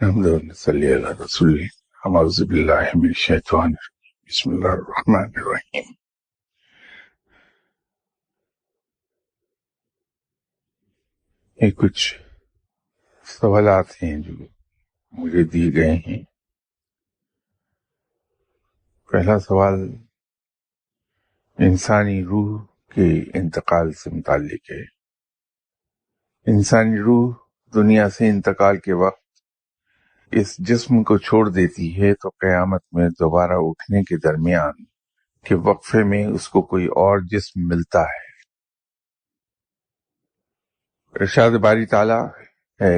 الحمد لله صلی علی رسول اعوذ باللہ من الشیطان الرجیم بسم اللہ الرحمن الرحیم۔ یہ کچھ سوالات ہیں جو مجھے دیے گئے ہیں۔ پہلا سوال انسانی روح کے انتقال سے متعلق ہے۔ انسانی روح دنیا سے انتقال کے وقت اس جسم کو چھوڑ دیتی ہے تو قیامت میں دوبارہ اٹھنے کے درمیان کے وقفے میں اس کو کوئی اور جسم ملتا ہے۔ ارشاد باری تعالیٰ ہے،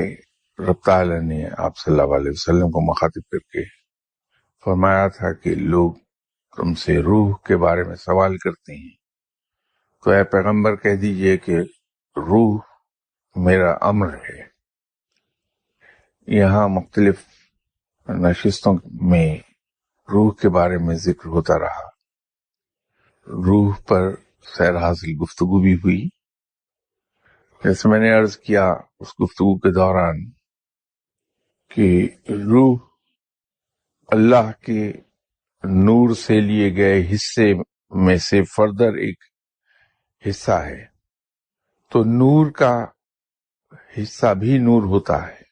رب تعالیٰ نے آپ صلی اللہ علیہ وسلم کو مخاطب کر کے فرمایا تھا کہ لوگ تم سے روح کے بارے میں سوال کرتے ہیں تو اے پیغمبر کہہ دیجئے کہ روح میرا امر ہے۔ یہاں مختلف نشستوں میں روح کے بارے میں ذکر ہوتا رہا۔ روح پر سیر حاصل گفتگو بھی ہوئی۔ جیسے میں نے عرض کیا اس گفتگو کے دوران کہ روح اللہ کے نور سے لیے گئے حصے میں سے فردر ایک حصہ ہے، تو نور کا حصہ بھی نور ہوتا ہے۔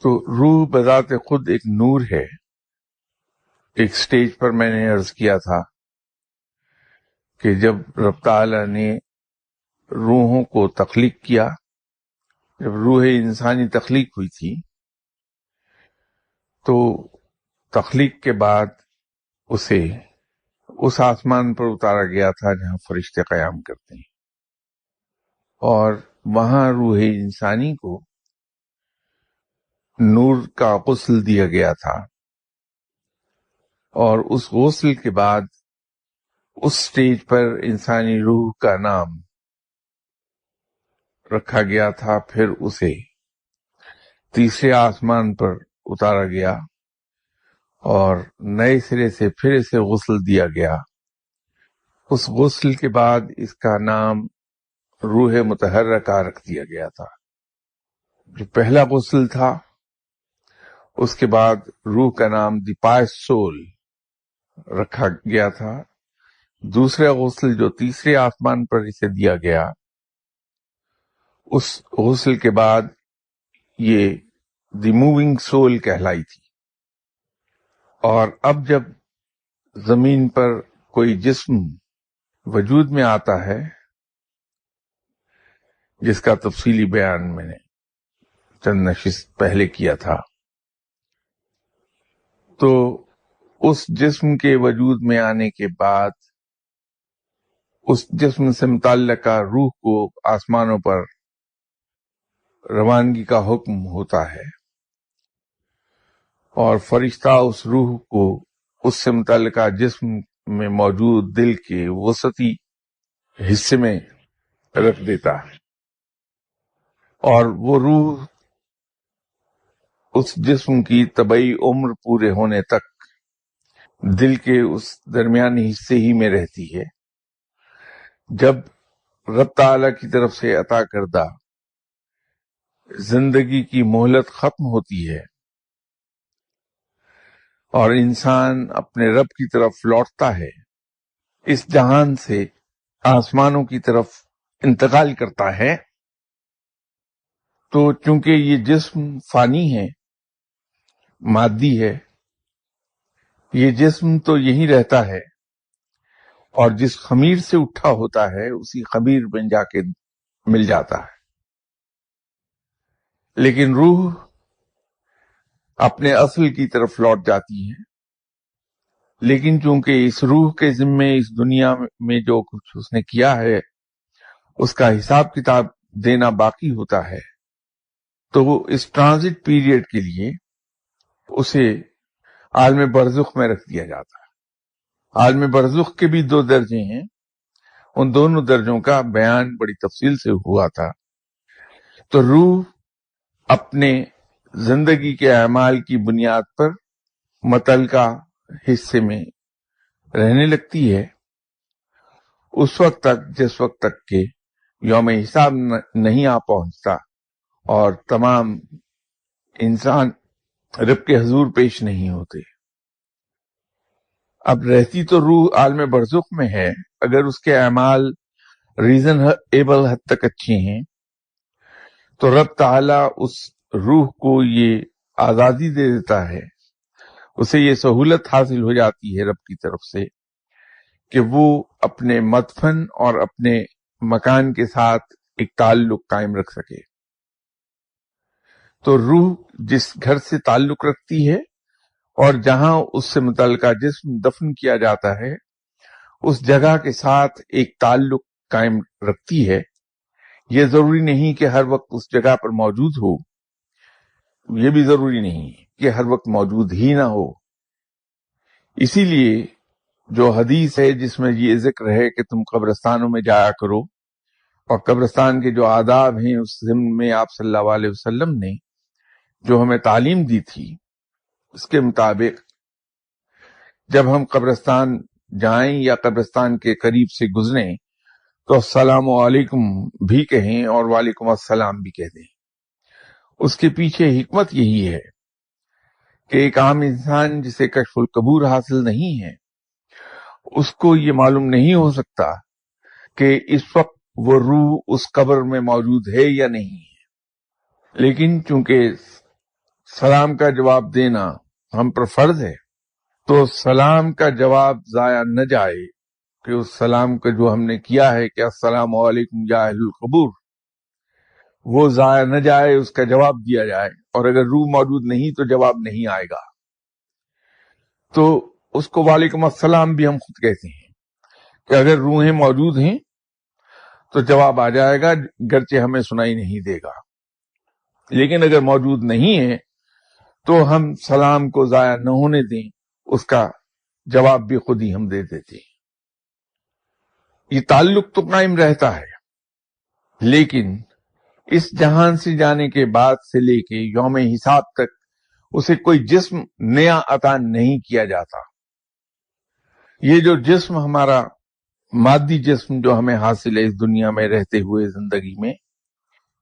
تو روح بذات خود ایک نور ہے۔ ایک سٹیج پر میں نے عرض کیا تھا کہ جب رب تعالیٰ نے روحوں کو تخلیق کیا، جب روح انسانی تخلیق ہوئی تھی تو تخلیق کے بعد اسے اس آسمان پر اتارا گیا تھا جہاں فرشتے قیام کرتے ہیں، اور وہاں روح انسانی کو نور کا غسل دیا گیا تھا، اور اس غسل کے بعد اس سٹیج پر انسانی روح کا نام رکھا گیا تھا۔ پھر اسے تیسرے آسمان پر اتارا گیا اور نئے سرے سے پھر اسے غسل دیا گیا۔ اس غسل کے بعد اس کا نام روح متحرکہ رکھ دیا گیا تھا۔ جو پہلا غسل تھا اس کے بعد روح کا نام دی پائس سول رکھا گیا تھا۔ دوسرا غسل جو تیسرے آسمان پر اسے دیا گیا، اس غسل کے بعد یہ دی موونگ سول کہلائی تھی۔ اور اب جب زمین پر کوئی جسم وجود میں آتا ہے، جس کا تفصیلی بیان میں نے چند نشست پہلے کیا تھا، تو اس جسم کے وجود میں آنے کے بعد اس جسم سے متعلقہ روح کو آسمانوں پر روانگی کا حکم ہوتا ہے، اور فرشتہ اس روح کو اس سے متعلقہ جسم میں موجود دل کے وسطی حصے میں رکھ دیتا ہے، اور وہ روح اس جسم کی طبعی عمر پورے ہونے تک دل کے اس درمیانی حصے ہی میں رہتی ہے۔ جب رب تعالیٰ کی طرف سے عطا کردہ زندگی کی مہلت ختم ہوتی ہے اور انسان اپنے رب کی طرف لوٹتا ہے، اس جہان سے آسمانوں کی طرف انتقال کرتا ہے، تو چونکہ یہ جسم فانی ہے، مادی ہے، یہ جسم تو یہی رہتا ہے، اور جس خمیر سے اٹھا ہوتا ہے اسی خمیر میں جا کے مل جاتا ہے۔ لیکن روح اپنے اصل کی طرف لوٹ جاتی ہے۔ لیکن چونکہ اس روح کے ذمے اس دنیا میں جو کچھ اس نے کیا ہے اس کا حساب کتاب دینا باقی ہوتا ہے، تو وہ اس ٹرانزٹ پیریڈ کے لیے اسے عالم برزخ میں رکھ دیا جاتا ہے۔ عالم برزخ کے بھی 2 درجے ہیں، ان دونوں درجوں کا بیان بڑی تفصیل سے ہوا تھا۔ تو روح اپنے زندگی کے اعمال کی بنیاد پر متعلقہ حصے میں رہنے لگتی ہے اس وقت تک جس وقت تک کہ یوم حساب نہیں آ پہنچتا اور تمام انسان رب کے حضور پیش نہیں ہوتے. اب رہتی تو روح عالم برزخ میں ہے، اگر اس کے اعمال ریزنیبل حد تک اچھے ہیں تو رب تعالیٰ اس روح کو یہ آزادی دے دیتا ہے، اسے یہ سہولت حاصل ہو جاتی ہے رب کی طرف سے کہ وہ اپنے مدفن اور اپنے مکان کے ساتھ ایک تعلق قائم رکھ سکے. تو روح جس گھر سے تعلق رکھتی ہے اور جہاں اس سے متعلقہ جسم دفن کیا جاتا ہے اس جگہ کے ساتھ ایک تعلق قائم رکھتی ہے. یہ ضروری نہیں کہ ہر وقت اس جگہ پر موجود ہو، یہ بھی ضروری نہیں کہ ہر وقت موجود ہی نہ ہو. اسی لیے جو حدیث ہے جس میں یہ ذکر ہے کہ تم قبرستانوں میں جایا کرو، اور قبرستان کے جو آداب ہیں اس ضمن میں آپ صلی اللہ علیہ وسلم نے جو ہمیں تعلیم دی تھی، اس کے مطابق جب ہم قبرستان جائیں یا قبرستان کے قریب سے گزریں تو السلام علیکم بھی کہیں اور وعلیکم السلام بھی کہہ دیں. اس کے پیچھے حکمت یہی ہے کہ ایک عام انسان جسے کشف القبور حاصل نہیں ہے اس کو یہ معلوم نہیں ہو سکتا کہ اس وقت وہ روح اس قبر میں موجود ہے یا نہیں ہے. لیکن چونکہ سلام کا جواب دینا ہم پر فرض ہے تو سلام کا جواب ضائع نہ جائے کہ اس سلام کا جو ہم نے کیا ہے کہ السلام علیکم یا اہل القبور، وہ ضائع نہ جائے، اس کا جواب دیا جائے. اور اگر روح موجود نہیں تو جواب نہیں آئے گا تو اس کو وعلیکم السلام بھی ہم خود کہتے ہیں کہ اگر روحیں موجود ہیں تو جواب آ جائے گا، گرچہ ہمیں سنائی نہیں دے گا. لیکن اگر موجود نہیں ہے تو ہم سلام کو ضائع نہ ہونے دیں، اس کا جواب بھی خود ہی ہم دے دیتے ہیں. یہ تعلق تو قائم رہتا ہے، لیکن اس جہان سے جانے کے بعد سے لے کے یوم حساب تک اسے کوئی جسم نیا عطا نہیں کیا جاتا. یہ جو جسم ہمارا مادی جسم جو ہمیں حاصل ہے اس دنیا میں رہتے ہوئے زندگی میں،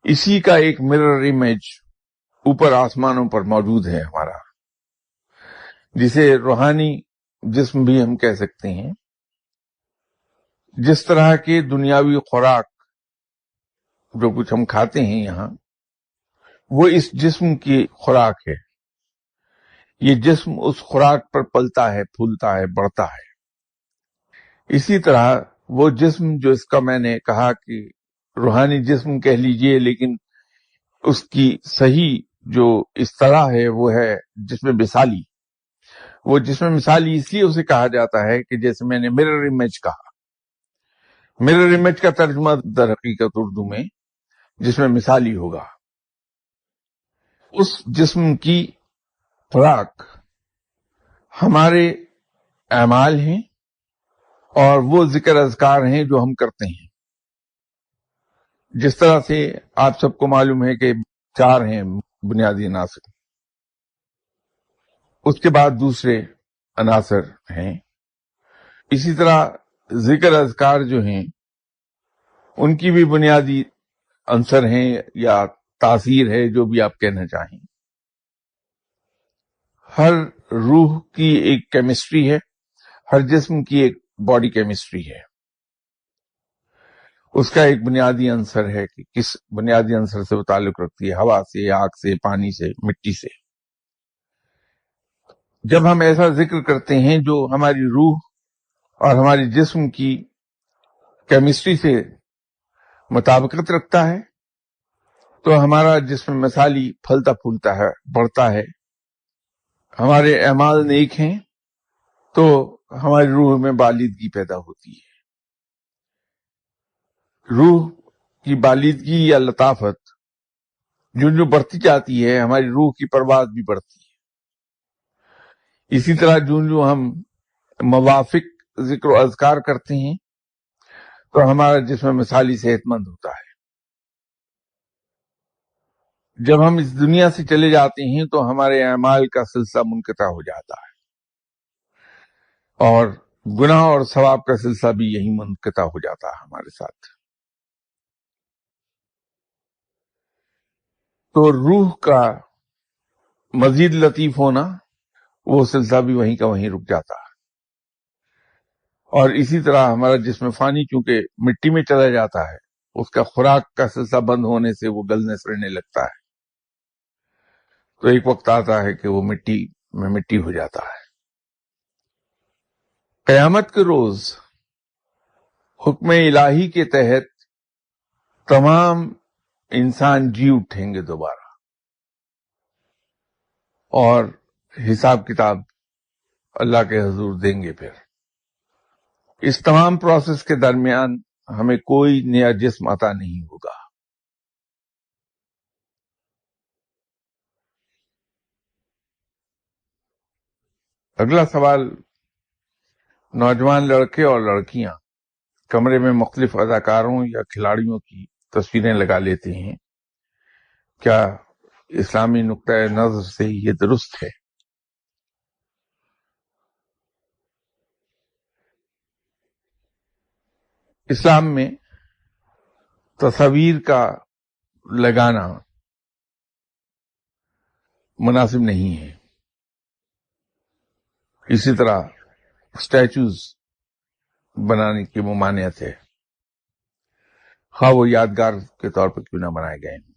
اسی کا ایک مرر امیج اوپر آسمانوں پر موجود ہے ہمارا، جسے روحانی جسم بھی ہم کہہ سکتے ہیں. جس طرح کے دنیاوی خوراک جو کچھ ہم کھاتے ہیں یہاں، وہ اس جسم کی خوراک ہے. یہ جسم اس خوراک پر پلتا ہے، پھولتا ہے، بڑھتا ہے. اسی طرح وہ جسم جو اس کا میں نے کہا کہ روحانی جسم کہہ لیجئے، لیکن اس کی صحیح جو اصطلاح ہے وہ ہے جسم مثالی. وہ جسم مثالی اس لیے اسے کہا جاتا ہے کہ جیسے میں نے مرر امیج کہا، مرر امیج کا ترجمہ در حقیقت اردو میں جسم مثالی ہوگا. اس جسم کی خوراک ہمارے اعمال ہیں اور وہ ذکر اذکار ہیں جو ہم کرتے ہیں. جس طرح سے آپ سب کو معلوم ہے کہ 4 ہیں بنیادی عناصر، اس کے بعد دوسرے عناصر ہیں. اسی طرح ذکر اذکار جو ہیں ان کی بھی بنیادی عنصر ہیں یا تاثیر ہے، جو بھی آپ کہنا چاہیں. ہر روح کی ایک کیمسٹری ہے، ہر جسم کی ایک باڈی کیمسٹری ہے. اس کا ایک بنیادی عنصر ہے کہ کس بنیادی عنصر سے وہ تعلق رکھتی ہے، ہوا سے، آگ سے، پانی سے، مٹی سے. جب ہم ایسا ذکر کرتے ہیں جو ہماری روح اور ہمارے جسم کی کیمسٹری سے مطابقت رکھتا ہے تو ہمارا جسم مثالی پھلتا پھولتا ہے، بڑھتا ہے. ہمارے اعمال نیک ہیں تو ہماری روح میں بالیدگی پیدا ہوتی ہے. روح کی بالیدگی یا لطافت جو بڑھتی جاتی ہے، ہماری روح کی پرواز بھی بڑھتی ہے. اسی طرح جو ہم موافق ذکر و اذکار کرتے ہیں تو ہمارا جسم مثالی صحت مند ہوتا ہے. جب ہم اس دنیا سے چلے جاتے ہیں تو ہمارے اعمال کا سلسلہ منقطع ہو جاتا ہے، اور گناہ اور ثواب کا سلسلہ بھی یہی منقطع ہو جاتا ہے ہمارے ساتھ. تو روح کا مزید لطیف ہونا، وہ سلسلہ بھی وہیں کا وہیں رک جاتا ہے. اور اسی طرح ہمارا جسم فانی چونکہ مٹی میں چلا جاتا ہے، اس کا خوراک کا سلسلہ بند ہونے سے وہ گلنے سڑنے لگتا ہے، تو ایک وقت آتا ہے کہ وہ مٹی میں مٹی ہو جاتا ہے. قیامت کے روز حکم الہی کے تحت تمام انسان جی اٹھیں گے دوبارہ، اور حساب کتاب اللہ کے حضور دیں گے. پھر اس تمام پروسیس کے درمیان ہمیں کوئی نیا جسم عطا نہیں ہوگا. اگلا سوال، نوجوان لڑکے اور لڑکیاں کمرے میں مختلف اداکاروں یا کھلاڑیوں کی تصویریں لگا لیتے ہیں، کیا اسلامی نقطۂ نظر سے یہ درست ہے؟ اسلام میں تصاویر کا لگانا مناسب نہیں ہے. اسی طرح اسٹیچوز بنانے کی ممانعت ہے، خواہ وہ یادگار کے طور پر کیوں نہ بنائے گئے ہیں.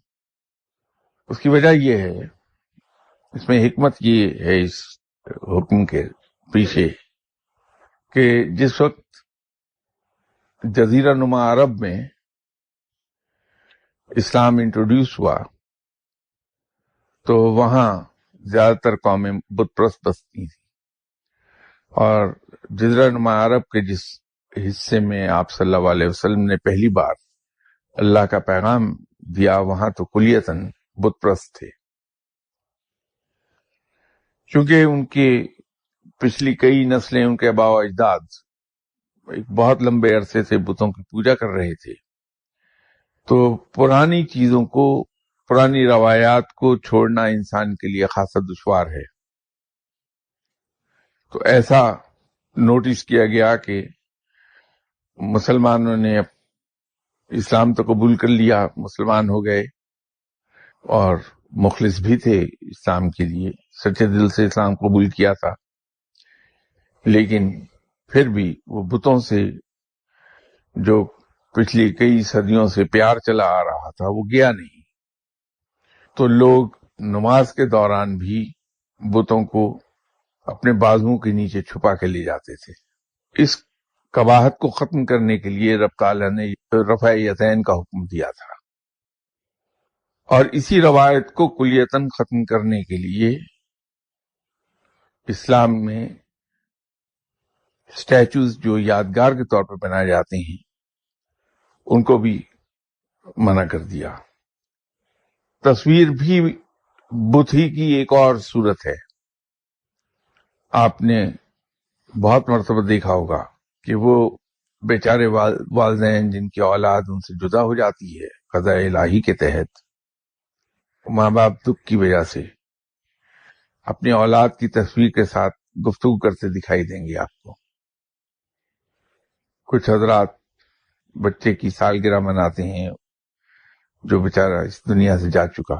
اس کی وجہ یہ ہے، اس میں حکمت یہ ہے اس حکم کے پیچھے، کہ جس وقت جزیرہ نما عرب میں اسلام انٹروڈیوس ہوا تو وہاں زیادہ تر قومیں بت پرست بستی تھیں، اور جزیرہ نما عرب کے جس حصے میں آپ صلی اللہ علیہ وسلم نے پہلی بار اللہ کا پیغام دیا، وہاں تو کلیتاً بت پرست تھے. چونکہ ان کی پچھلی کئی نسلیں، ان کے آباء و اجداد ایک بہت لمبے عرصے سے بتوں کی پوجا کر رہے تھے، تو پرانی چیزوں کو، پرانی روایات کو چھوڑنا انسان کے لیے خاصا دشوار ہے. تو ایسا نوٹس کیا گیا کہ مسلمانوں نے اسلام تو قبول کر لیا، مسلمان ہو گئے، اور مخلص بھی تھے اسلام کے لیے، سچے دل سے اسلام قبول کیا تھا، لیکن پھر بھی وہ بتوں سے جو پچھلی کئی صدیوں سے پیار چلا آ رہا تھا وہ گیا نہیں. تو لوگ نماز کے دوران بھی بتوں کو اپنے بازوؤں کے نیچے چھپا کے لے جاتے تھے. اس قباحت کو ختم کرنے کے لیے رب تعالیٰ نے رفع یدین کا حکم دیا تھا، اور اسی روایت کو کلیتاً ختم کرنے کے لیے اسلام میں اسٹیچوز جو یادگار کے طور پر بنائے جاتے ہیں ان کو بھی منع کر دیا. تصویر بھی بت ہی کی ایک اور صورت ہے. آپ نے بہت مرتبہ دیکھا ہوگا کہ وہ بیچارے والدین جن کی اولاد ان سے جدا ہو جاتی ہے قضاء الہی کے تحت، ماں باپ دکھ کی وجہ سے اپنی اولاد کی تصویر کے ساتھ گفتگو کرتے دکھائی دیں گے آپ کو. کچھ حضرات بچے کی سالگرہ مناتے ہیں جو بیچارہ اس دنیا سے جا چکا،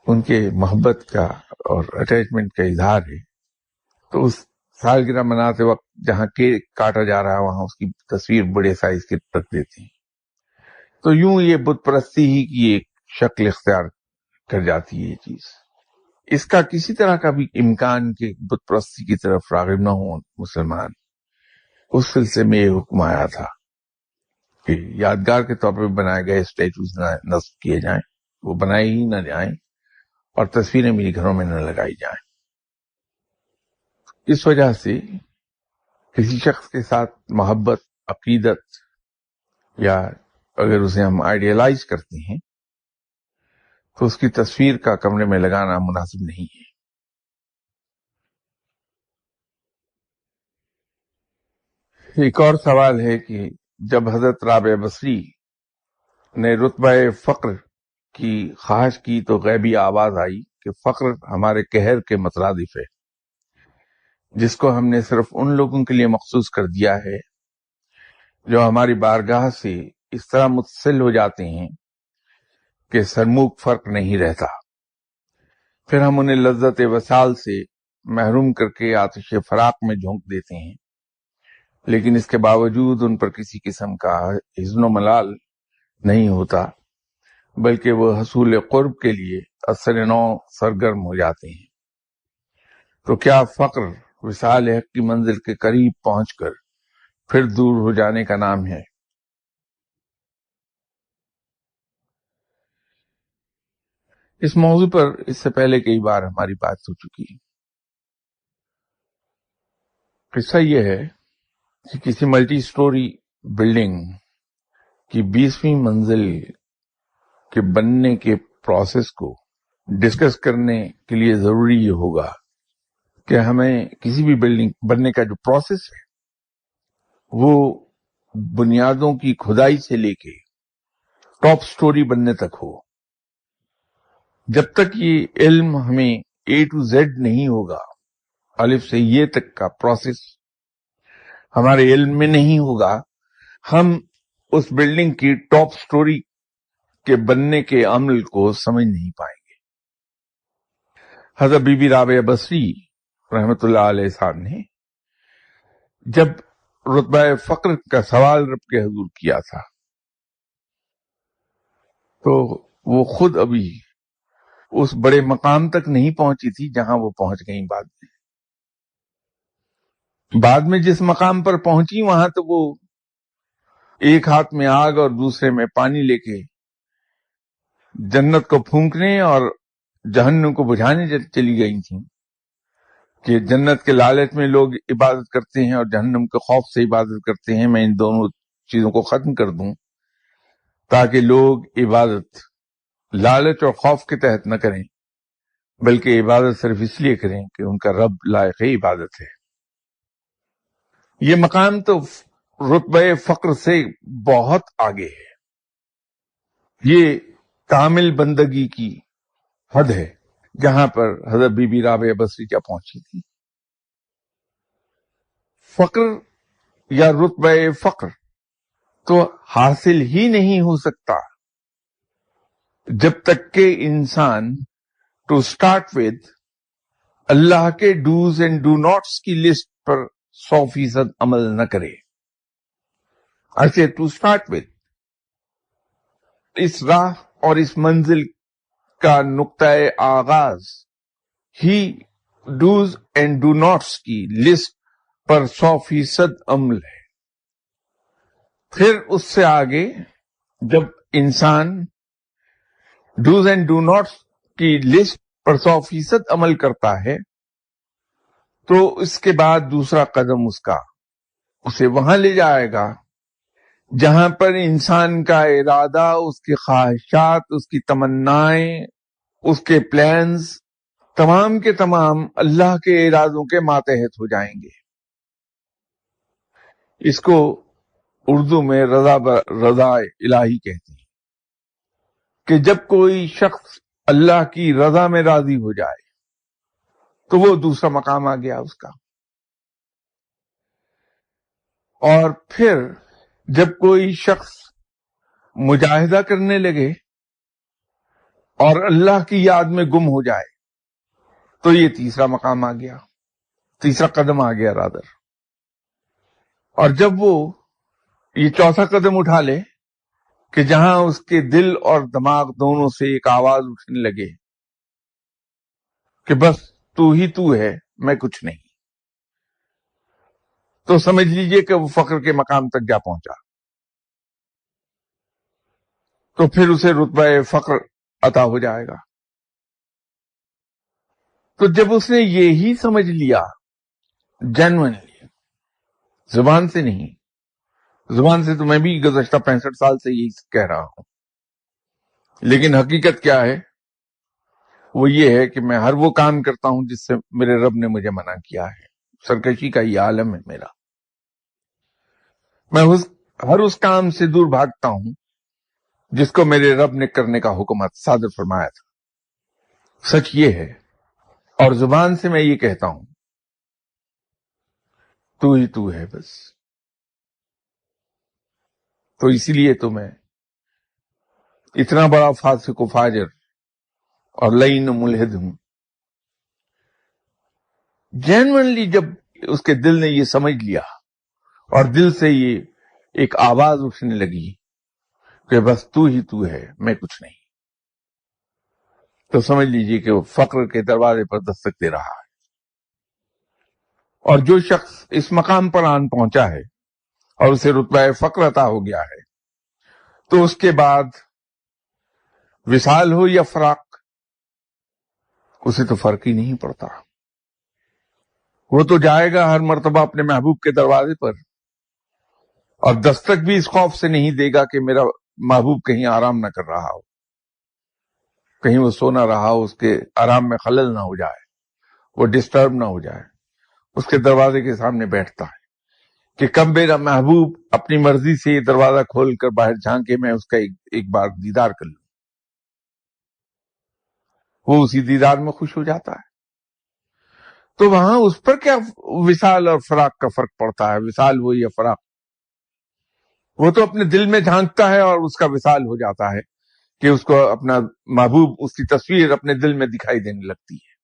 ان کے محبت کا اور اٹیچمنٹ کا اظہار ہے، تو اس سالگرہ مناتے وقت جہاں کیک کاٹا جا رہا ہے وہاں اس کی تصویر بڑے سائز کے رکھ دیتے ہیں. تو یوں یہ بت پرستی ہی کی ایک شکل اختیار کر جاتی ہے یہ چیز. اس کا کسی طرح کا بھی امکان کہ بت پرستی کی طرف راغب نہ ہوں مسلمان، اس سلسلے میں یہ حکم آیا تھا کہ یادگار کے طور پر بنائے گئے اسٹیچوز نصب کیے جائیں، وہ بنائے ہی نہ جائیں، اور تصویریں میری گھروں میں نہ لگائی جائیں. اس وجہ سے کسی شخص کے ساتھ محبت، عقیدت، یا اگر اسے ہم آئیڈیلائز کرتے ہیں تو اس کی تصویر کا کمرے میں لگانا مناسب نہیں ہے. ایک اور سوال ہے کہ جب حضرت رابع بصری نے رتبہ فقر کی خواہش کی تو غیبی آواز آئی کہ فقر ہمارے قہر کے مترادف ہے، جس کو ہم نے صرف ان لوگوں کے لیے مخصوص کر دیا ہے جو ہماری بارگاہ سے اس طرح متصل ہو جاتے ہیں کہ سرموک فرق نہیں رہتا. پھر ہم انہیں لذت وصال سے محروم کر کے آتش فراق میں جھونک دیتے ہیں، لیکن اس کے باوجود ان پر کسی قسم کا حزن و ملال نہیں ہوتا، بلکہ وہ حصول قرب کے لیے اثر نو سرگرم ہو جاتے ہیں۔ تو کیا فقر وصال حق کی منزل کے قریب پہنچ کر پھر دور ہو جانے کا نام ہے؟ اس موضوع پر اس سے پہلے کئی بار ہماری بات ہو چکی ہے۔ قصہ یہ ہے کہ کسی ملٹی سٹوری بلڈنگ کی 20ویں منزل کے بننے کے پروسیس کو ڈسکس کرنے کے لیے ضروری یہ ہوگا کہ ہمیں کسی بھی بلڈنگ بننے کا جو پروسیس ہے وہ بنیادوں کی کھدائی سے لے کے ٹاپ سٹوری بننے تک ہو۔ جب تک یہ علم ہمیں A to Z نہیں ہوگا، الف سے یہ تک کا پروسیس ہمارے علم میں نہیں ہوگا، ہم اس بلڈنگ کی ٹاپ سٹوری کے بننے کے عمل کو سمجھ نہیں پائیں گے۔ حضرت بی بی رابعہ بصری رحمت اللہ علیہ صاحب نے جب رتبہ فقر کا سوال رب کے حضور کیا تھا تو وہ خود ابھی اس بڑے مقام تک نہیں پہنچی تھی جہاں وہ پہنچ گئیں۔ بعد میں جس مقام پر پہنچی وہاں تو وہ ایک ہاتھ میں آگ اور دوسرے میں پانی لے کے جنت کو پھونکنے اور جہنم کو بجھانے چلی گئی تھیں کہ جنت کے لالچ میں لوگ عبادت کرتے ہیں اور جہنم کے خوف سے عبادت کرتے ہیں، میں ان دونوں چیزوں کو ختم کر دوں تاکہ لوگ عبادت لالچ اور خوف کے تحت نہ کریں، بلکہ عبادت صرف اس لیے کریں کہ ان کا رب لائق عبادت ہے۔ یہ مقام تو رتبہ فقر سے بہت آگے ہے، یہ کامل بندگی کی حد ہے جہاں پر حضرت بی بی رابعہ بصری کیا پہنچی تھی۔ فقر یا رتبہ فقر تو حاصل ہی نہیں ہو سکتا جب تک کہ انسان ٹو سٹارٹ ود اللہ کے ڈوز اینڈ ڈو ناٹس کی لسٹ پر 100% عمل نہ کرے۔ ایسے ٹو سٹارٹ ود اس راہ اور اس منزل کا نقطۂ آغاز ہی ڈوز اینڈ ڈو ناٹس کی لسٹ پر 100% عمل ہے۔ پھر اس سے آگے جب انسان ڈوز اینڈ ڈو ناٹس کی لسٹ پر 100% عمل کرتا ہے تو اس کے بعد دوسرا قدم اس کا اسے وہاں لے جائے گا جہاں پر انسان کا ارادہ، اس کی خواہشات، اس کی تمنائیں، اس کے پلانز تمام کے تمام اللہ کے ارادوں کے ماتحت ہو جائیں گے۔ اس کو اردو میں رضا الہی کہتے ہیں کہ جب کوئی شخص اللہ کی رضا میں راضی ہو جائے تو وہ دوسرا مقام آ گیا اس کا۔ اور پھر جب کوئی شخص مجاہدہ کرنے لگے اور اللہ کی یاد میں گم ہو جائے تو یہ تیسرا مقام آ گیا، تیسرا قدم آ گیا رادر۔ اور جب وہ یہ چوتھا قدم اٹھا لے کہ جہاں اس کے دل اور دماغ دونوں سے ایک آواز اٹھنے لگے کہ بس تو ہی تو ہے، میں کچھ نہیں، تو سمجھ لیجئے کہ وہ فقر کے مقام تک جا پہنچا۔ تو پھر اسے رتبہ فقر عطا ہو جائے گا۔ تو جب اس نے یہی سمجھ لیا جینوئنلی، زبان سے نہیں، زبان سے تو میں بھی گزشتہ 65 سال سے یہی کہہ رہا ہوں، لیکن حقیقت کیا ہے وہ یہ ہے کہ میں ہر وہ کام کرتا ہوں جس سے میرے رب نے مجھے منع کیا ہے۔ سرکشی کا یہ عالم ہے میرا، میں ہر اس کام سے دور بھاگتا ہوں جس کو میرے رب نے کرنے کا حکم صادر فرمایا تھا۔ سچ یہ ہے، اور زبان سے میں یہ کہتا ہوں تو ہی تو ہے بس۔ تو اسی لیے تو میں اتنا بڑا فاسق و فاجر اور لعین و ملحد ہوں جینوئنلی جب اس کے دل نے یہ سمجھ لیا اور دل سے یہ ایک آواز اٹھنے لگی کہ بس تو ہی تو ہے، میں کچھ نہیں، تو سمجھ لیجیے کہ وہ فقر کے دروازے پر دستک دے رہا ہے۔ اور جو شخص اس مقام پر آن پہنچا ہے اور اسے رتبہ فقر عطا ہو گیا ہے، تو اس کے بعد وصال ہو یا فراق، اسے تو فرق ہی نہیں پڑتا۔ وہ تو جائے گا ہر مرتبہ اپنے محبوب کے دروازے پر، اور دستک بھی اس خوف سے نہیں دے گا کہ میرا محبوب کہیں آرام نہ کر رہا ہو، کہیں وہ سو نہ رہا ہو، اس کے آرام میں خلل نہ ہو جائے، وہ ڈسٹرب نہ ہو جائے۔ اس کے دروازے کے سامنے بیٹھتا ہے کہ کب میرا محبوب اپنی مرضی سے یہ دروازہ کھول کر باہر جھانکے میں اس کا ایک بار دیدار کر لوں۔ وہ اسی دیدار میں خوش ہو جاتا ہے۔ تو وہاں اس پر کیا وصال اور فراق کا فرق پڑتا ہے؟ وصال وہ یا فراق، وہ تو اپنے دل میں جھانکتا ہے اور اس کا وصال ہو جاتا ہے کہ اس کو اپنا محبوب، اس کی تصویر اپنے دل میں دکھائی دینے لگتی ہے۔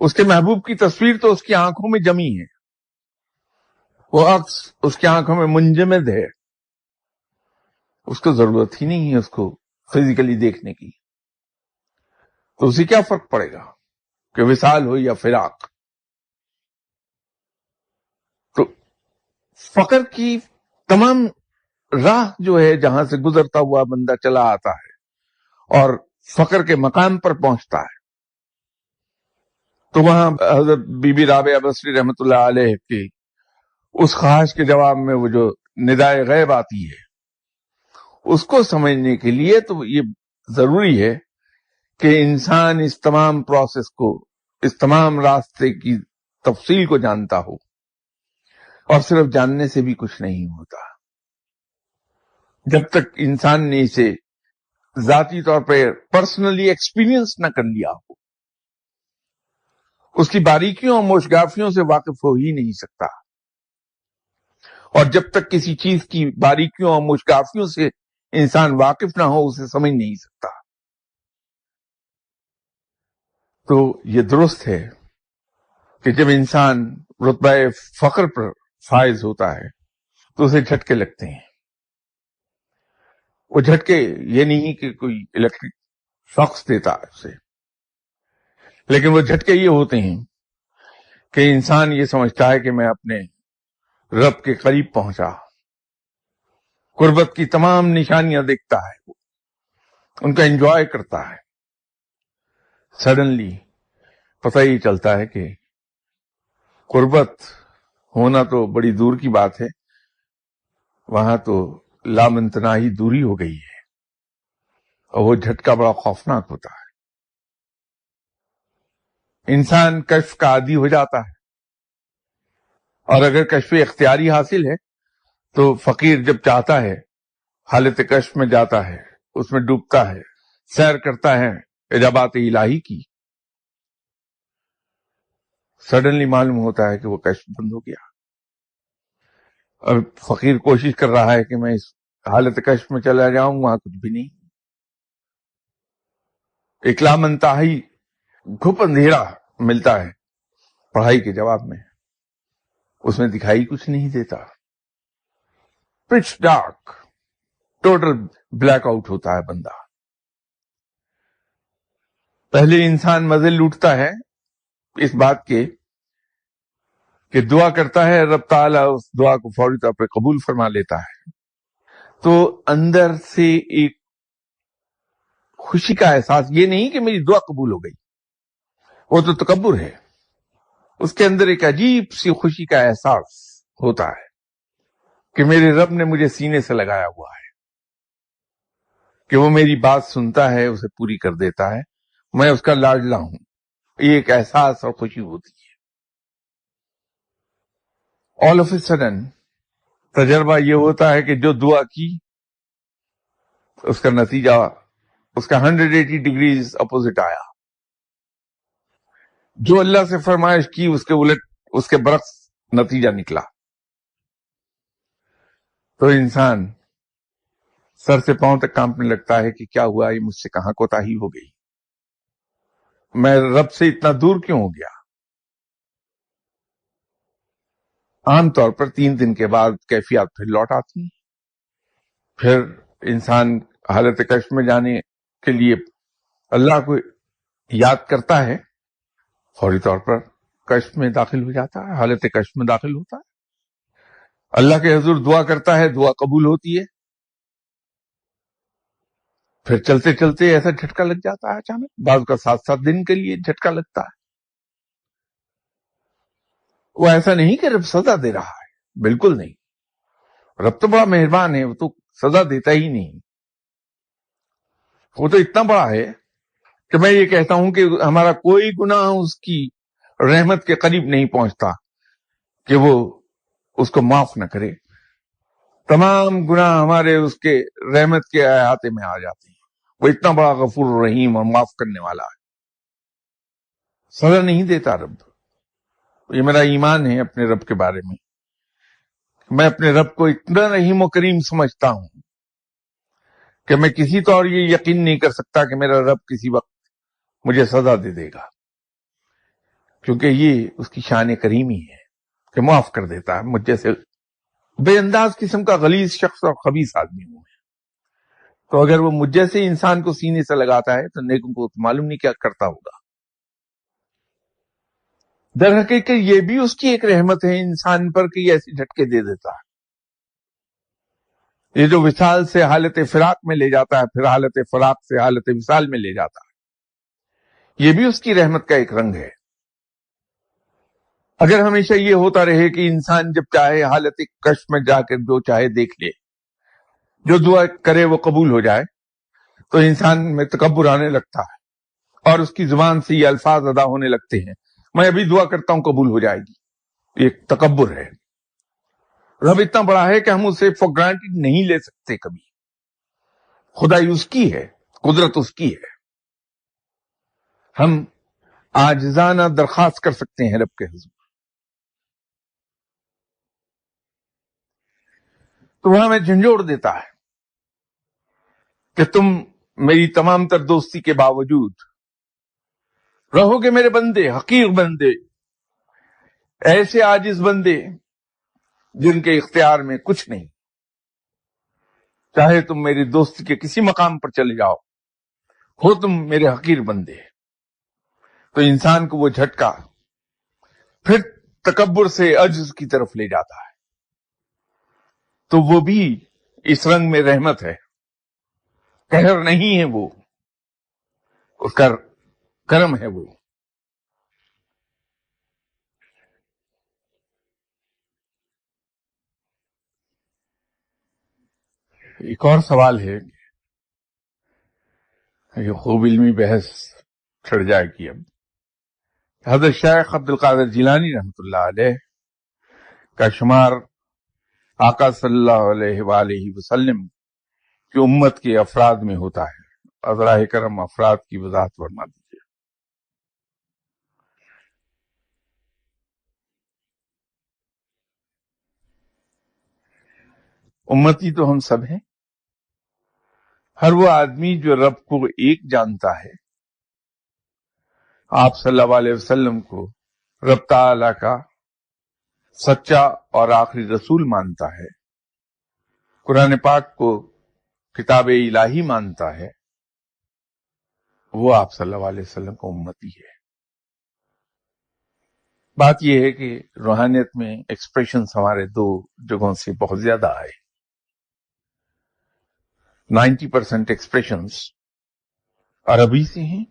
اس کے محبوب کی تصویر تو اس کی آنکھوں میں جمی ہے، وہ عکس اس کی آنکھوں میں منجمد ہے، اس کو ضرورت ہی نہیں ہے اس کو فزیکلی دیکھنے کی۔ تو اسے کیا فرق پڑے گا کہ وصال ہو یا فراق؟ تو فقر کی تمام راہ جو ہے جہاں سے گزرتا ہوا بندہ چلا آتا ہے اور فقر کے مقام پر پہنچتا ہے، تو وہاں حضرت بی بی رابعہ بصری رحمت اللہ علیہ کی اس خواہش کے جواب میں وہ جو ندائے غیب آتی ہے، اس کو سمجھنے کے لیے تو یہ ضروری ہے کہ انسان اس تمام پروسیس کو، اس تمام راستے کی تفصیل کو جانتا ہو، اور صرف جاننے سے بھی کچھ نہیں ہوتا۔ جب تک انسان نے اسے ذاتی طور پہ پرسنلی ایکسپیرینس نہ کر لیا ہو، اس کی باریکیوں اور موشگافیوں سے واقف ہو ہی نہیں سکتا، اور جب تک کسی چیز کی باریکیوں اور موشگافیوں سے انسان واقف نہ ہو اسے سمجھ نہیں سکتا۔ تو یہ درست ہے کہ جب انسان رتبہ فقر پر فائز ہوتا ہے تو اسے جھٹکے لگتے ہیں۔ وہ جھٹکے یہ نہیں کہ کوئی الیکٹرک شاکس دیتا ہے اسے، لیکن وہ جھٹکے یہ ہوتے ہیں کہ انسان یہ سمجھتا ہے کہ میں اپنے رب کے قریب پہنچا، قربت کی تمام نشانیاں دیکھتا ہے، ان کا انجوائے کرتا ہے۔ سڈنلی پتہ ہی چلتا ہے کہ قربت ہونا تو بڑی دور کی بات ہے، وہاں تو لامتناہی دوری ہو گئی ہے، اور وہ جھٹکا بڑا خوفناک ہوتا ہے۔ انسان کشف کا عادی ہو جاتا ہے، اور اگر کشف اختیاری حاصل ہے تو فقیر جب چاہتا ہے حالت کشف میں جاتا ہے، اس میں ڈوبتا ہے، سیر کرتا ہے اجابات الہی کی، سڈنلی معلوم ہوتا ہے کہ وہ کشف بند ہو گیا۔ اب فقیر کوشش کر رہا ہے کہ میں اس حالت کشف میں چلا جاؤں، وہاں کچھ بھی نہیں، ایک لامنتہی گھپ اندھیرا ملتا ہے پڑھائی کے جواب میں، اس میں دکھائی کچھ نہیں دیتا، pitch dark, total black out ہوتا ہے بندہ۔ پہلے انسان مزے لوٹتا ہے اس بات کے کہ دعا کرتا ہے، رب تعالیٰ اس دعا کو فوری طور پہ قبول فرما لیتا ہے، تو اندر سے ایک خوشی کا احساس، یہ نہیں کہ میری دعا قبول ہو گئی، وہ تو تکبر ہے، اس کے اندر ایک عجیب سی خوشی کا احساس ہوتا ہے کہ میرے رب نے مجھے سینے سے لگایا ہوا ہے، کہ وہ میری بات سنتا ہے، اسے پوری کر دیتا ہے، میں اس کا لاڈلا ہوں، یہ ایک احساس اور خوشی ہوتی ہے۔ آل آف اے سڈن تجربہ یہ ہوتا ہے کہ جو دعا کی اس کا نتیجہ، اس کا 180 ڈگریز اپوزٹ آیا، جو اللہ سے فرمائش کی اس کے الٹ، اس کے برعکس نتیجہ نکلا۔ تو انسان سر سے پاؤں تک کانپنے لگتا ہے کہ کیا ہوا، یہ مجھ سے کہاں کوتاہی ہو گئی، میں رب سے اتنا دور کیوں ہو گیا۔ عام طور پر 3 دن کے بعد کیفیات پھر لوٹ آتی ہیں. پھر انسان حالت کشف میں جانے کے لیے اللہ کو یاد کرتا ہے، فوری طور پر کشف میں داخل ہو جاتا ہے، حالت کشف میں داخل ہوتا ہے. اللہ کے حضور دعا کرتا ہے، دعا قبول ہوتی ہے. پھر چلتے چلتے ایسا جھٹکا لگ جاتا ہے اچانک، بعض کا 7 دن کے لیے جھٹکا لگتا ہے. وہ ایسا نہیں کہ رب سزا دے رہا ہے، بالکل نہیں. رب تو بڑا مہربان ہے، وہ تو سزا دیتا ہی نہیں. وہ تو اتنا بڑا ہے کہ میں یہ کہتا ہوں کہ ہمارا کوئی گناہ اس کی رحمت کے قریب نہیں پہنچتا کہ وہ اس کو معاف نہ کرے. تمام گناہ ہمارے اس کے رحمت کے احاطے میں آ جاتے ہیں. وہ اتنا بڑا غفور رحیم اور معاف کرنے والا ہے. سزا نہیں دیتا رب. یہ میرا ایمان ہے اپنے رب کے بارے میں. میں اپنے رب کو اتنا رحیم و کریم سمجھتا ہوں کہ میں کسی طور یہ یقین نہیں کر سکتا کہ میرا رب کسی وقت مجھے سزا دے دے گا، کیونکہ یہ اس کی شان کریمی ہے کہ معاف کر دیتا ہے. مجھ جیسے بے انداز قسم کا غلیظ شخص اور خبیث آدمی ہوں میں، تو اگر وہ مجھ جیسے انسان کو سینے سے لگاتا ہے تو نیکوں کو معلوم نہیں کیا کرتا ہوگا. در حقیقت یہ بھی اس کی ایک رحمت ہے انسان پر کہ یہ ایسے جھٹکے دے دیتا ہے. یہ جو وصال سے حالت فراق میں لے جاتا ہے، پھر حالت فراق سے حالت وصال میں لے جاتا ہے، یہ بھی اس کی رحمت کا ایک رنگ ہے. اگر ہمیشہ یہ ہوتا رہے کہ انسان جب چاہے حالت کشف میں جا کر جو چاہے دیکھ لے، جو دعا کرے وہ قبول ہو جائے، تو انسان میں تکبر آنے لگتا ہے اور اس کی زبان سے یہ الفاظ ادا ہونے لگتے ہیں، میں ابھی دعا کرتا ہوں قبول ہو جائے گی. ایک تکبر ہے. رب اتنا بڑا ہے کہ ہم اسے فور گرانٹیڈ نہیں لے سکتے کبھی. خدائی اس کی ہے، قدرت اس کی ہے. ہم عاجزانہ درخواست کر سکتے ہیں رب کے حضور. تو وہ ہمیں جھنجھوڑ دیتا ہے کہ تم میری تمام تر دوستی کے باوجود رہو گے میرے بندے، حقیر بندے، ایسے عاجز بندے جن کے اختیار میں کچھ نہیں. چاہے تم میری دوستی کے کسی مقام پر چلے جاؤ، ہو تم میرے حقیر بندے. تو انسان کو وہ جھٹکا پھر تکبر سے عجز کی طرف لے جاتا ہے. تو وہ بھی اس رنگ میں رحمت ہے، قہر نہیں ہے، وہ اس کا کرم ہے. وہ ایک اور سوال ہے، یہ خوب علمی بحث چھڑ جائے گی. اب حضرت شیخ عبد القادر جیلانی رحمۃ اللہ علیہ کا شمار آقا صلی اللہ علیہ وآلہ وسلم کی امت کے افراد میں ہوتا ہے. عذراء کرم افراد کی وضاحت فرما دیجیے. امتی تو ہم سب ہیں. ہر وہ آدمی جو رب کو ایک جانتا ہے، آپ صلی اللہ علیہ وسلم کو رب تعالی کا سچا اور آخری رسول مانتا ہے، قرآن پاک کو کتاب الہی مانتا ہے، وہ آپ صلی اللہ علیہ وسلم کا امتی ہے. بات یہ ہے کہ روحانیت میں ایکسپریشنز ہمارے 2 جگہوں سے بہت زیادہ آئے. 90% ایکسپریشنز عربی سے ہیں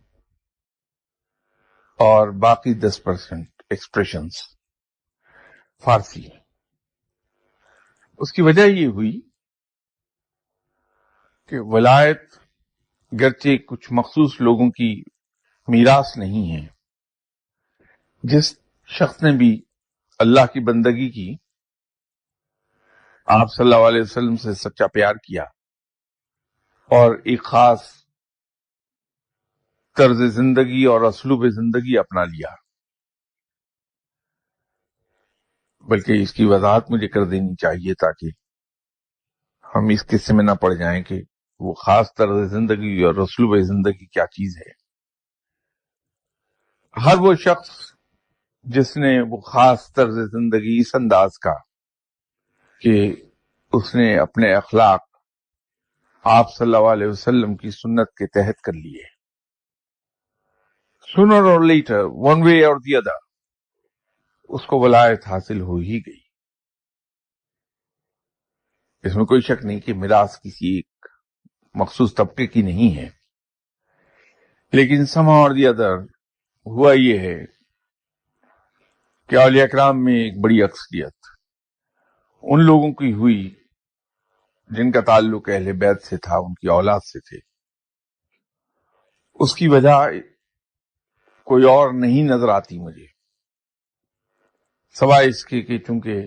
اور باقی 10% ایکسپریشنز فارسی ہیں. اس کی وجہ یہ ہوئی کہ ولایت گرچہ کچھ مخصوص لوگوں کی میراث نہیں ہے. جس شخص نے بھی اللہ کی بندگی کی، آپ صلی اللہ علیہ وسلم سے سچا پیار کیا اور ایک خاص طرز زندگی اور اسلوب زندگی اپنا لیا، بلکہ اس کی وضاحت مجھے کر دینی چاہیے تاکہ ہم اس قصے میں نہ پڑ جائیں کہ وہ خاص طرز زندگی اور اسلوب زندگی کیا چیز ہے. ہر وہ شخص جس نے وہ خاص طرز زندگی اس انداز کا کہ اس نے اپنے اخلاق آپ صلی اللہ علیہ وسلم کی سنت کے تحت کر لیے. سونر اور لیٹر ون وے اور دی ادر اس کو ولایت حاصل ہو ہی گئی. اس میں کوئی شک نہیں کہ میراث کسی ایک مخصوص طبقے کی نہیں ہے، لیکن somehow اور دی ادر ہوا یہ ہے کہ اولیاء اکرام میں ایک بڑی اکثریت ان لوگوں کی ہوئی جن کا تعلق اہل بیت سے تھا، ان کی اولاد سے تھے. اس کی وجہ کوئی اور نہیں نظر آتی مجھے، سوائے اس کے کہ چونکہ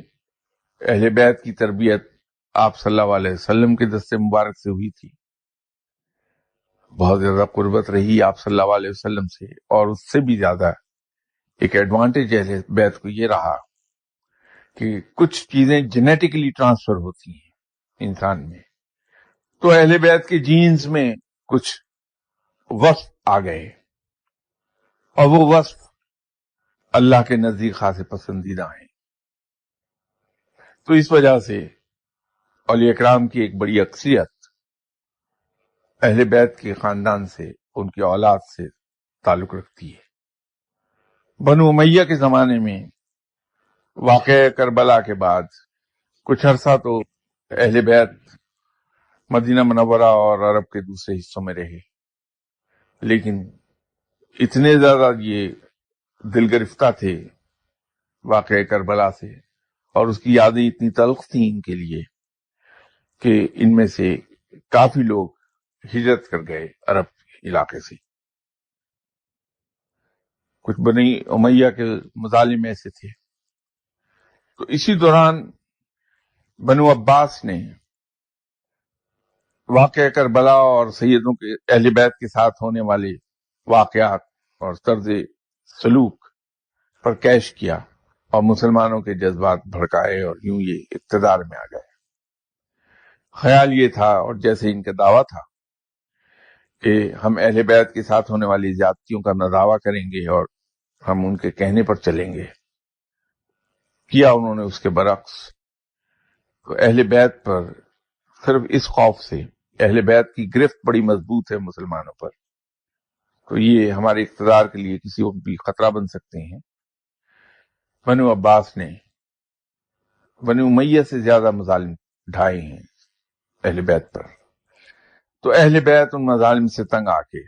اہل بیت کی تربیت آپ صلی اللہ علیہ وسلم کے دست مبارک سے ہوئی تھی، بہت زیادہ قربت رہی آپ صلی اللہ علیہ وسلم سے، اور اس سے بھی زیادہ ایک ایڈوانٹیج اہل بیت کو یہ رہا کہ کچھ چیزیں جینیٹکلی ٹرانسفر ہوتی ہیں انسان میں. تو اہل بیت کے جینز میں کچھ وصف آ گئے، اور وہ وصف اللہ کے نزدیک خاص پسندیدہ ہیں. تو اس وجہ سے اولیاء اکرام کی ایک بڑی اکثریت اہل بیت کے خاندان سے، ان کی اولاد سے تعلق رکھتی ہے. بنو امیہ کے زمانے میں واقعہ کربلا کے بعد کچھ عرصہ تو اہل بیت مدینہ منورہ اور عرب کے دوسرے حصوں میں رہے، لیکن اتنے زیادہ یہ دل گرفتہ تھے واقعہ کربلا سے، اور اس کی یادیں اتنی تلخ تھیں ان کے لیے کہ ان میں سے کافی لوگ ہجرت کر گئے عرب علاقے سے. کچھ بنی امیہ کے مظالم ایسے تھے. تو اسی دوران بنو عباس نے واقعہ کربلا اور سیدوں کے اہل بیت کے ساتھ ہونے والے واقعات اور طرز سلوک پر کیش کیا اور مسلمانوں کے جذبات بھڑکائے، اور یوں یہ اقتدار میں آ گئے. خیال یہ تھا، اور جیسے ان کا دعویٰ تھا، کہ ہم اہل بیت کے ساتھ ہونے والی زیادتیوں کا دعویٰ کریں گے اور ہم ان کے کہنے پر چلیں گے. کیا انہوں نے اس کے برعکس. تو اہل بیت پر صرف اس خوف سے، اہل بیت کی گرفت بڑی مضبوط ہے مسلمانوں پر، تو یہ ہمارے اقتدار کے لیے کسی وقت بھی خطرہ بن سکتے ہیں. بنو عباس نے بنو امیہ سے زیادہ مظالم ڈھائے ہیں اہل بیت پر. تو اہل بیت ان مظالم سے تنگ آ کے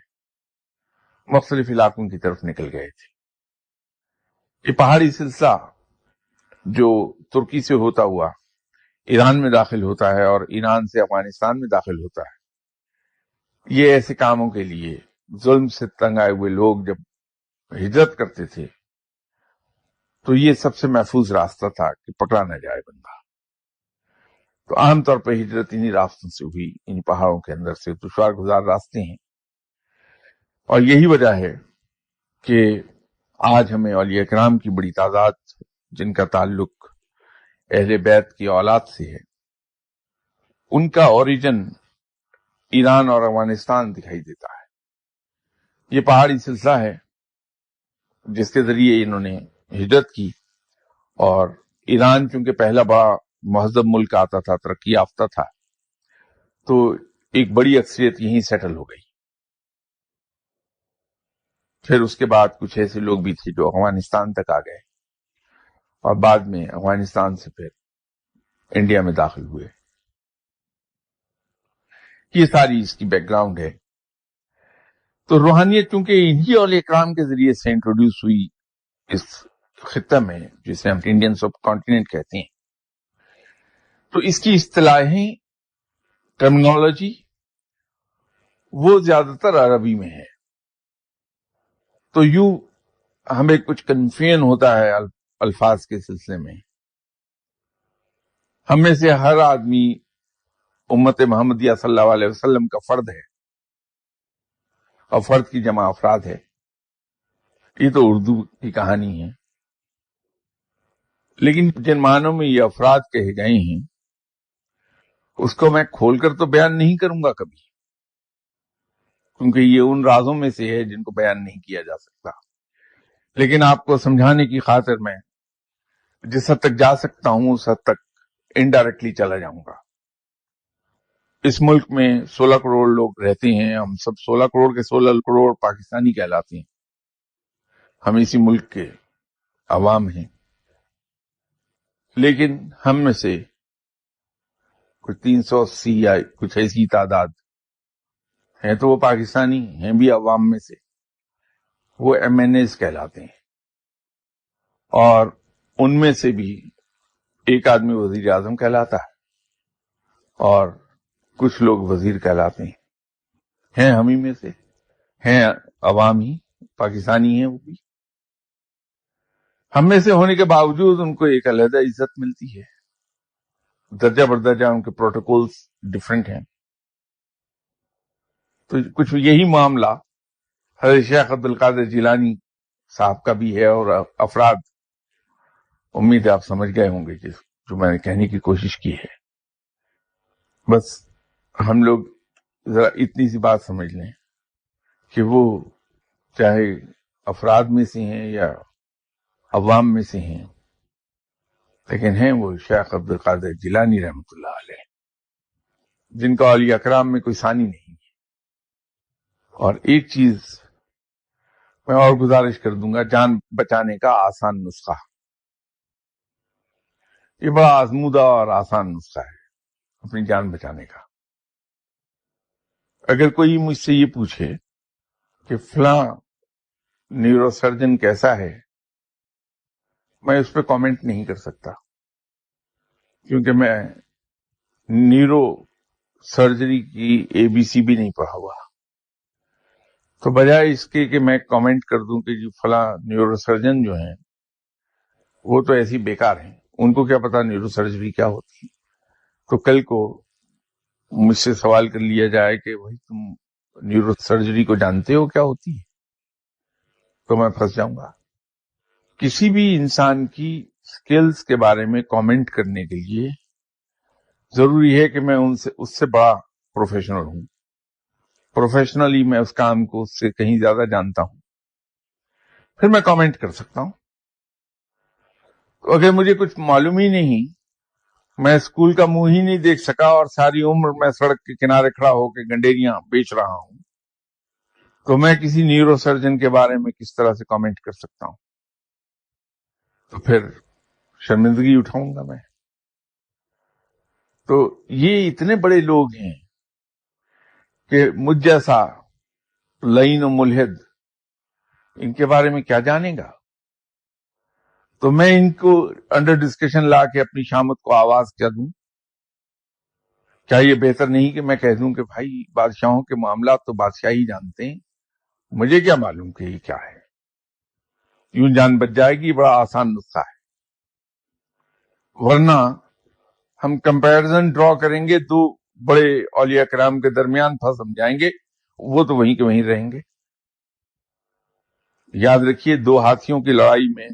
مختلف علاقوں کی طرف نکل گئے تھے. یہ پہاڑی سلسلہ جو ترکی سے ہوتا ہوا ایران میں داخل ہوتا ہے اور ایران سے افغانستان میں داخل ہوتا ہے، یہ ایسے کاموں کے لیے ظلم سے تنگ آئے ہوئے لوگ جب ہجرت کرتے تھے تو یہ سب سے محفوظ راستہ تھا کہ پکڑا نہ جائے بندہ. تو عام طور پہ ہجرت انہی راستوں سے ہوئی، ان پہاڑوں کے اندر سے. دشوار گزار راستے ہیں، اور یہی وجہ ہے کہ آج ہمیں اولیاء کرام کی بڑی تعداد جن کا تعلق اہل بیت کی اولاد سے ہے، ان کا اوریجن ایران اور افغانستان دکھائی دیتا ہے. یہ پہاڑی سلسلہ ہے جس کے ذریعے انہوں نے ہجرت کی، اور ایران چونکہ پہلا بڑا مہذب ملک آتا تھا، ترقی یافتہ تھا، تو ایک بڑی اکثریت یہیں سیٹل ہو گئی. پھر اس کے بعد کچھ ایسے لوگ بھی تھے جو افغانستان تک آ گئے، اور بعد میں افغانستان سے پھر انڈیا میں داخل ہوئے. یہ ساری اس کی بیک گراؤنڈ ہے. تو روحانیت چونکہ انہی اولیاء اکرام کے ذریعے سے انٹروڈیوس ہوئی اس خطہ میں، جسے ہم انڈین سب کانٹیننٹ کہتے ہیں، تو اس کی اصطلاحیں، ٹرمنالوجی وہ زیادہ تر عربی میں ہے. تو یوں ہمیں کچھ کنفیوژن ہوتا ہے الفاظ کے سلسلے میں. ہم میں سے ہر آدمی امت محمدیہ صلی اللہ علیہ وسلم کا فرد ہے، اور فرد کی جمع افراد ہے. یہ تو اردو کی کہانی ہے، لیکن جن معنوں میں یہ افراد کہے گئے ہیں اس کو میں کھول کر تو بیان نہیں کروں گا کبھی، کیونکہ یہ ان رازوں میں سے ہے جن کو بیان نہیں کیا جا سکتا. لیکن آپ کو سمجھانے کی خاطر میں جس حد تک جا سکتا ہوں اس حد تک انڈائریکٹلی چلا جاؤں گا. اس ملک میں 16 کروڑ لوگ رہتے ہیں. ہم سب 16 کروڑ کے 16 کروڑ پاکستانی کہلاتے ہیں. ہم اسی ملک کے عوام ہیں. لیکن ہم میں سے کچھ 380 یا کچھ ایسی تعداد ہیں تو وہ پاکستانی ہیں بھی عوام میں سے. وہ MNAs کہلاتے ہیں. اور ان میں سے بھی ایک آدمی وزیر اعظم کہلاتا ہے اور کچھ لوگ وزیر کہلاتے ہیں ہم ہی میں سے ہیں. عوام ہی پاکستانی ہیں. وہ بھی ہم میں سے ہونے کے باوجود ان کو ایک علیحدہ عزت ملتی ہے. درجہ بدرجہ ان کے پروٹوکولز ڈفرینٹ ہیں. تو کچھ یہی معاملہ حضرت شیخ عبد القادر جیلانی صاحب کا بھی ہے. اور افراد امید ہے آپ سمجھ گئے ہوں گے کہ جو میں نے کہنے کی کوشش کی ہے. بس ہم لوگ ذرا اتنی سی بات سمجھ لیں کہ وہ چاہے افراد میں سے ہیں یا عوام میں سے ہیں لیکن ہیں وہ شیخ عبد القادر جیلانی رحمۃ اللہ علیہ، جن کا اولیاء کرام میں کوئی ثانی نہیں. اور ایک چیز میں اور گزارش کر دوں گا، جان بچانے کا آسان نسخہ. یہ بڑا آزمودہ اور آسان نسخہ ہے اپنی جان بچانے کا. اگر کوئی مجھ سے یہ پوچھے کہ فلاں نیورو سرجن کیسا ہے، میں اس پہ کامنٹ نہیں کر سکتا کیونکہ میں نیورو سرجری کی ABC بھی نہیں پڑھا ہوا. تو بجائے اس کے کہ میں کامنٹ کر دوں کہ جی فلاں نیورو سرجن جو ہیں وہ تو ایسی بیکار ہیں، ان کو کیا پتا نیورو سرجری کیا ہوتی ہے. تو کل کو مجھ سے سوال کر لیا جائے کہ بھائی تم نیورو سرجری کو جانتے ہو کیا ہوتی ہے، تو میں پھنس جاؤں گا. کسی بھی انسان کی سکلز کے بارے میں کامنٹ کرنے کے لیے ضروری ہے کہ میں اس سے بڑا پروفیشنل ہوں. پروفیشنلی میں اس کام کو اس سے کہیں زیادہ جانتا ہوں، پھر میں کامنٹ کر سکتا ہوں. تو اگر مجھے کچھ معلوم ہی نہیں، میں اسکول کا منہ ہی نہیں دیکھ سکا اور ساری عمر میں سڑک کے کنارے کھڑا ہو کے گنڈیریاں بیچ رہا ہوں، تو میں کسی نیورو سرجن کے بارے میں کس طرح سے کامنٹ کر سکتا ہوں؟ تو پھر شرمندگی اٹھاؤں گا میں. تو یہ اتنے بڑے لوگ ہیں کہ مجھ جیسا لعین و ملحد ان کے بارے میں کیا جانے گا. تو میں ان کو انڈر ڈسکشن لا کے اپنی شامت کو آواز کیا دوں؟ کیا یہ بہتر نہیں کہ میں کہہ دوں کہ بھائی بادشاہوں کے معاملات تو بادشاہ ہی جانتے ہیں، مجھے کیا معلوم کہ یہ کیا ہے. یوں جان بچ جائے گی. بڑا آسان نسخہ ہے. ورنہ ہم کمپیرزن ڈرا کریں گے دو بڑے اولیاء کرام کے درمیان، پھنس ہم جائیں گے، وہ تو وہیں کے وہیں رہیں گے. یاد رکھیے 2 ہاتھیوں کی لڑائی میں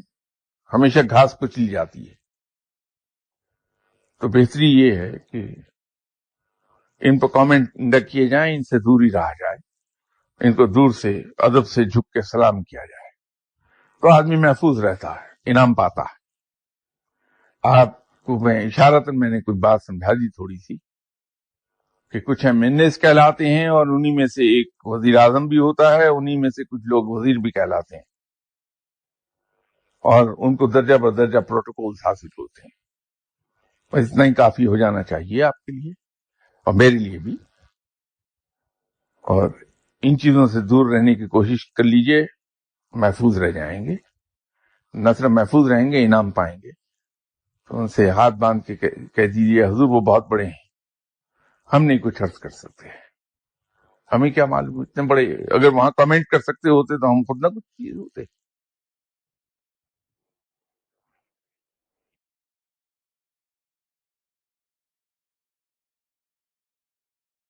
ہمیشہ گھاس کچلی جاتی ہے. تو بہتری یہ ہے کہ ان پر کامنٹ نہ کیے جائیں، ان سے دور ہی رہا جائے، ان کو دور سے ادب سے جھک کے سلام کیا جائے، تو آدمی محفوظ رہتا ہے، انعام پاتا ہے. آپ کو میں اشارتاً میں نے کوئی بات سمجھا دی تھوڑی سی کہ کچھ MNAs کہلاتے ہیں اور انہی میں سے ایک وزیر اعظم بھی ہوتا ہے، انہی میں سے کچھ لوگ وزیر بھی کہلاتے ہیں اور ان کو درجہ بدرجہ پروٹوکولز حاصل ہوتے ہیں. بس اتنا ہی کافی ہو جانا چاہیے آپ کے لیے اور میرے لیے بھی. اور ان چیزوں سے دور رہنے کی کوشش کر لیجئے، محفوظ رہ جائیں گے. نہ صرف محفوظ رہیں گے، انعام پائیں گے. تو ان سے ہاتھ باندھ کے کہہ دیجئے حضور وہ بہت بڑے ہیں، ہم نہیں کچھ عرض کر سکتے، ہمیں کیا معلوم اتنے بڑے. اگر وہاں کمنٹ کر سکتے ہوتے تو ہم خود نہ کچھ چیز ہوتے.